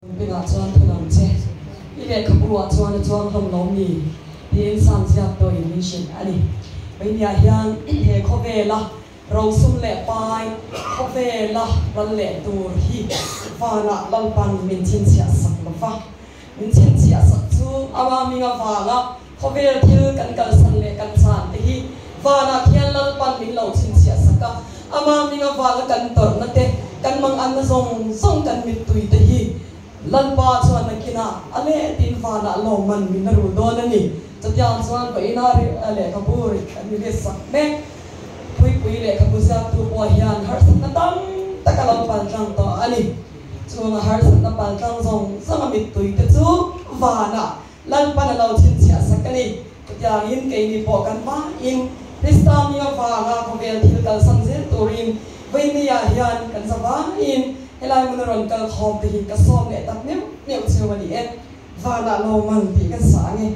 Bên ở chuan thu nằm che, đi về khắp bùa chuan hồng lóng mì, đi in sam giáp tôi mission ani. Bây giờ hiang he khó về la, rau sum lẹ pai, khó về la, lần lẹ tour hi, và nã lần pan mình chín chia sắc lo pha, mình chín chia sắc chu, ama mình ngã vàng á, khó về thiêu cần sanh lẹ cần sanh thì hi, và nã hiang lần pan mình lâu chín chia sắc á, ama mình ngã vàng cần tор nát te, cần mang ăn song cần mít tui thì hi. Lần ba chuan na kina ale tin fa na lo man min na ru do na ni chatiang chuan bai na ale ka buri ani le sak me pui le ka busa tu bo hian har sak na tam takalam pan jang to ani chuan har sak na pan jang zong sama mit tui te chu wa na lan pan lo chin sia sak ani chatiang in ke ni po kan ma in kristam ya wa nga ko vel thil kal sang je turin vai ni ya hian kan sawa in helai mun ron kal khom te hi ka som le tak neu chiu ani et va na lo man ti kan sa nge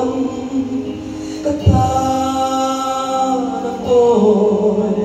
con các ta đã bồi